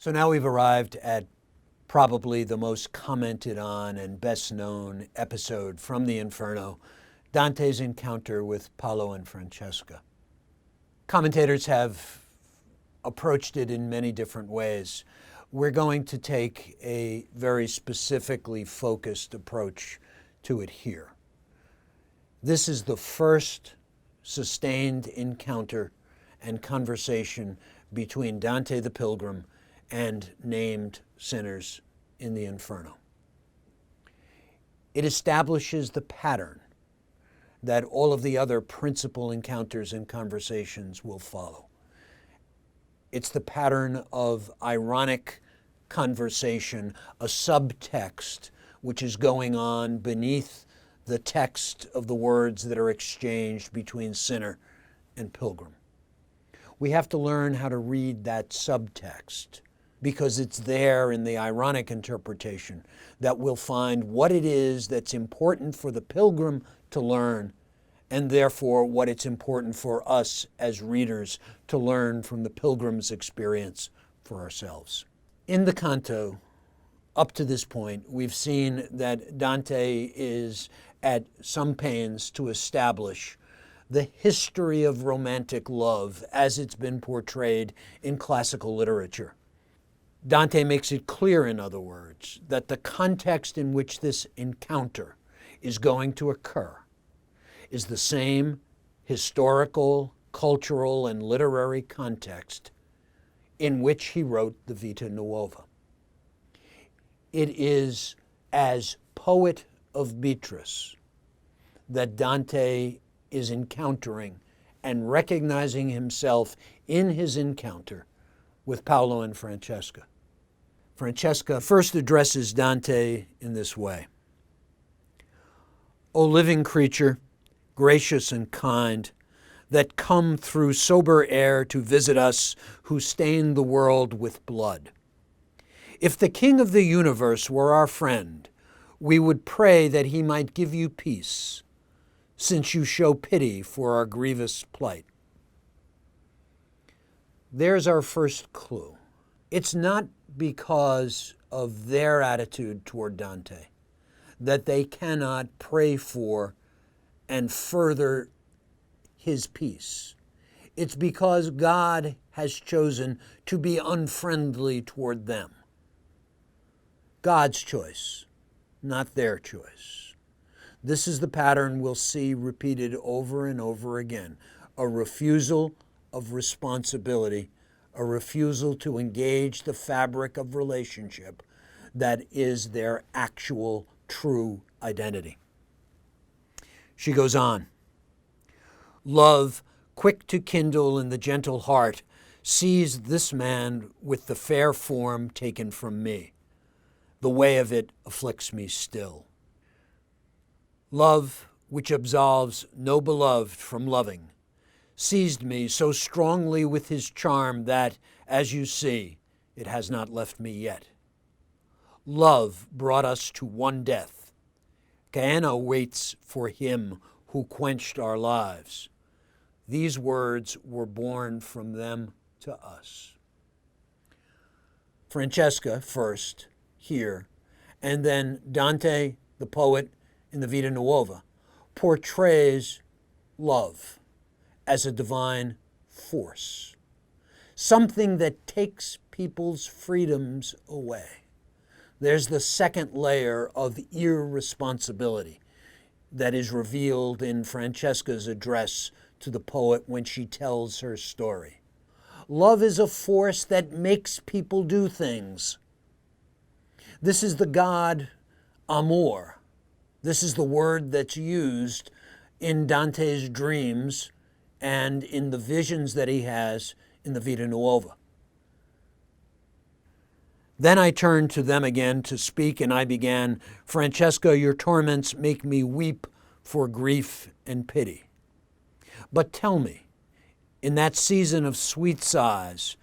So now we've arrived at probably the most commented on and best known episode from the Inferno, Dante's encounter with Paolo and Francesca. Commentators have approached it in many different ways. We're going to take a very specifically focused approach to it here. This is the first sustained encounter and conversation between Dante the Pilgrim and named sinners in the Inferno. It establishes the pattern that all of the other principal encounters and conversations will follow. It's the pattern of ironic conversation, a subtext which is going on beneath the text of the words that are exchanged between sinner and pilgrim. We have to learn how to read that subtext, because it's there in the ironic interpretation that we'll find what it is that's important for the pilgrim to learn, and therefore what it's important for us as readers to learn from the pilgrim's experience for ourselves. In the canto, up to this point, we've seen that Dante is at some pains to establish the history of romantic love as it's been portrayed in classical literature. Dante makes it clear, in other words, that the context in which this encounter is going to occur is the same historical, cultural, and literary context in which he wrote the Vita Nuova. It is as poet of Beatrice that Dante is encountering and recognizing himself in his encounter with Paolo and Francesca. Francesca first addresses Dante in this way. O living creature, gracious and kind, that come through sober air to visit us who stain the world with blood. If the King of the universe were our friend, we would pray that he might give you peace, since you show pity for our grievous plight. There's our first clue. It's not because of their attitude toward Dante that they cannot pray for and further his peace. It's because God has chosen to be unfriendly toward them. God's choice, not their choice. This is the pattern we'll see repeated over and over again. A refusal of responsibility, a refusal to engage the fabric of relationship that is their actual, true identity. She goes on. Love, quick to kindle in the gentle heart, sees this man with the fair form taken from me. The way of it afflicts me still. Love, which absolves no beloved from loving, seized me so strongly with his charm that, as you see, it has not left me yet. Love brought us to one death. Gehenna waits for him who quenched our lives. These words were born from them to us. Francesca first, here, and then Dante, the poet, in the Vita Nuova, portrays love as a divine force, something that takes people's freedoms away. There's the second layer of irresponsibility that is revealed in Francesca's address to the poet when she tells her story. Love is a force that makes people do things. This is the God amor. This is the word that's used in Dante's dreams and in the visions that he has in the Vita Nuova. Then I turned to them again to speak, and I began, Francesca, your torments make me weep for grief and pity. But tell me, in that season of sweet sighs,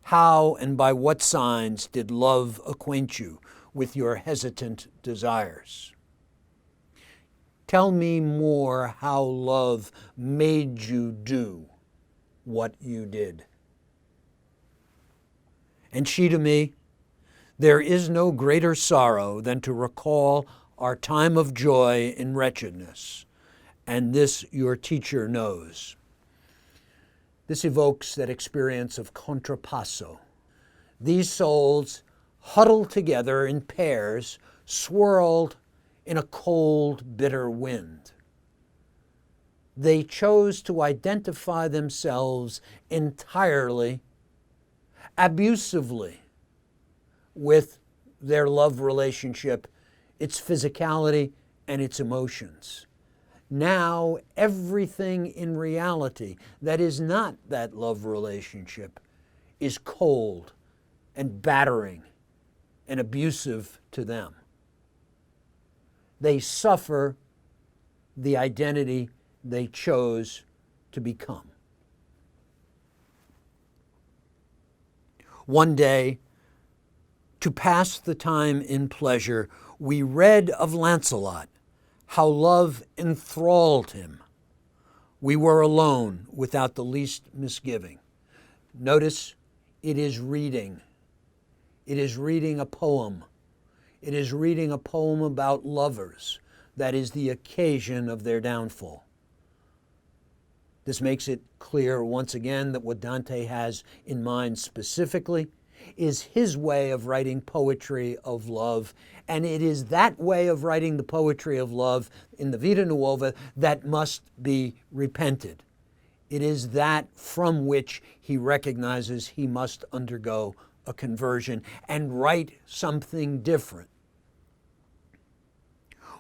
how and by what signs did love acquaint you with your hesitant desires? Tell me more how love made you do what you did. And she to me, there is no greater sorrow than to recall our time of joy in wretchedness, and this your teacher knows. This evokes that experience of contrapasso. These souls huddled together in pairs, swirled in a cold, bitter wind. They chose to identify themselves entirely, abusively, with their love relationship, its physicality, and its emotions. Now, everything in reality that is not that love relationship is cold and battering and abusive to them. They suffer the identity they chose to become. One day, to pass the time in pleasure, we read of Lancelot, how love enthralled him. We were alone without the least misgiving. Notice, it is reading. It is reading a poem. It is reading a poem about lovers that is the occasion of their downfall. This makes it clear once again that what Dante has in mind specifically is his way of writing poetry of love, and it is that way of writing the poetry of love in the Vita Nuova that must be repented. It is that from which he recognizes he must undergo a conversion and write something different.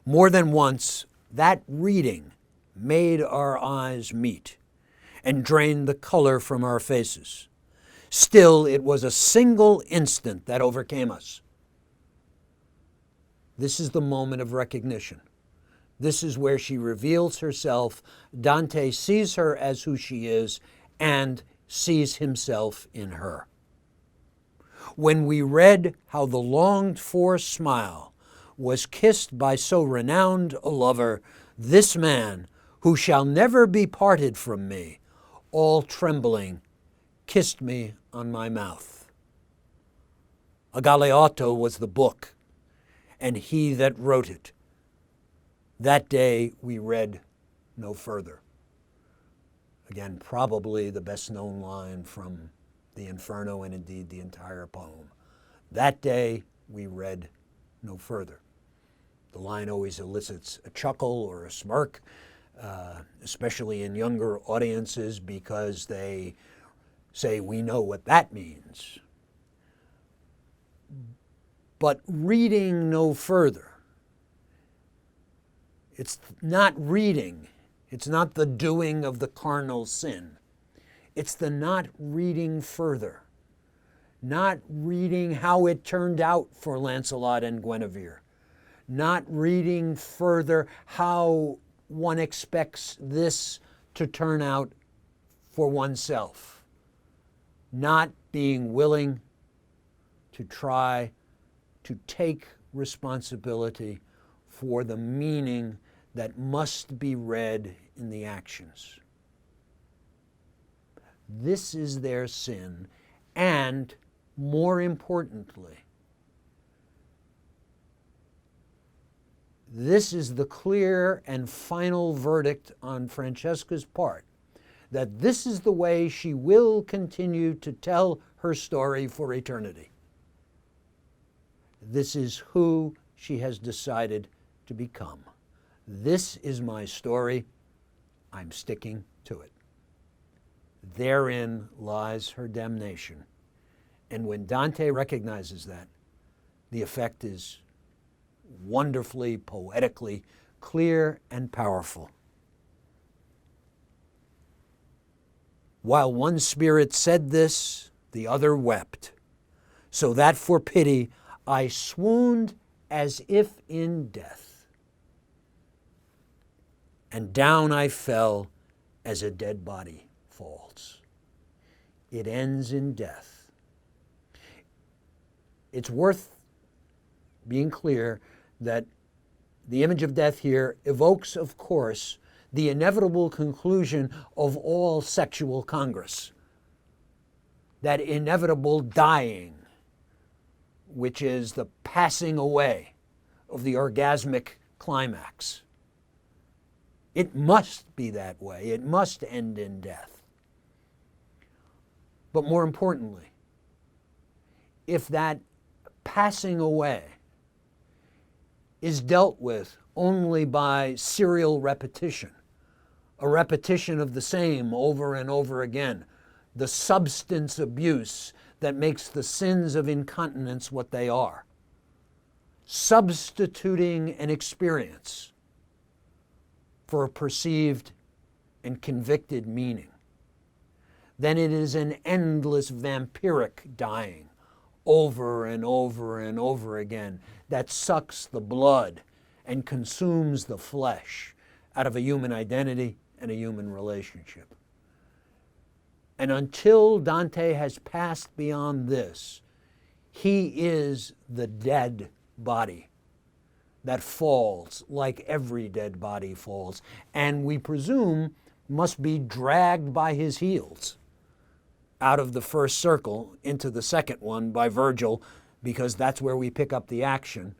More than once, that reading made our eyes meet and drained the color from our faces. Still, it was a single instant that overcame us. This is the moment of recognition. This is where she reveals herself. Dante sees her as who she is and sees himself in her. When we read how the longed-for smile was kissed by so renowned a lover, this man, who shall never be parted from me, all trembling, kissed me on my mouth. A Galeotto was the book, and he that wrote it. That day we read no further. Again, probably the best-known line from the Inferno, and indeed the entire poem. That day we read no further. The line always elicits a chuckle or a smirk, especially in younger audiences, because they say, we know what that means. But reading no further, it's not reading, it's not the doing of the carnal sin. It's the not reading further, not reading how it turned out for Lancelot and Guinevere, not reading further how one expects this to turn out for oneself, not being willing to try to take responsibility for the meaning that must be read in the actions. This is their sin, and more importantly, this is the clear and final verdict on Francesca's part, that this is the way she will continue to tell her story for eternity. This is who she has decided to become. This is my story. I'm sticking to it. Therein lies her damnation. And when Dante recognizes that, the effect is wonderfully, poetically clear and powerful. While one spirit said this, the other wept, so that for pity I swooned as if in death, and down I fell as a dead body falls. It ends in death. It's worth being clear that the image of death here evokes, of course, the inevitable conclusion of all sexual congress, that inevitable dying which is the passing away of the orgasmic climax. It must be that way. It must end in death. But more importantly, if that passing away is dealt with only by serial repetition, a repetition of the same over and over again, the substance abuse that makes the sins of incontinence what they are, substituting an experience for a perceived and convicted meaning, then it is an endless vampiric dying over and over and over again that sucks the blood and consumes the flesh out of a human identity and a human relationship. And until Dante has passed beyond this, he is the dead body that falls like every dead body falls, and we presume must be dragged by his heels out of the first circle into the second one by Virgil, because that's where we pick up the action.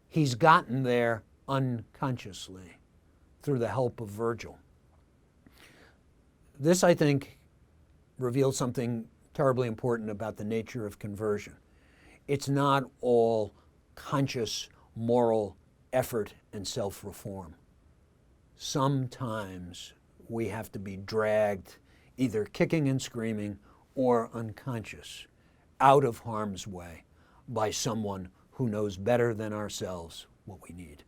He's gotten there unconsciously through the help of Virgil. This, I think, reveals something terribly important about the nature of conversion. It's not all conscious moral effort and self-reform. Sometimes we have to be dragged, either kicking and screaming or unconscious, out of harm's way by someone who knows better than ourselves what we need.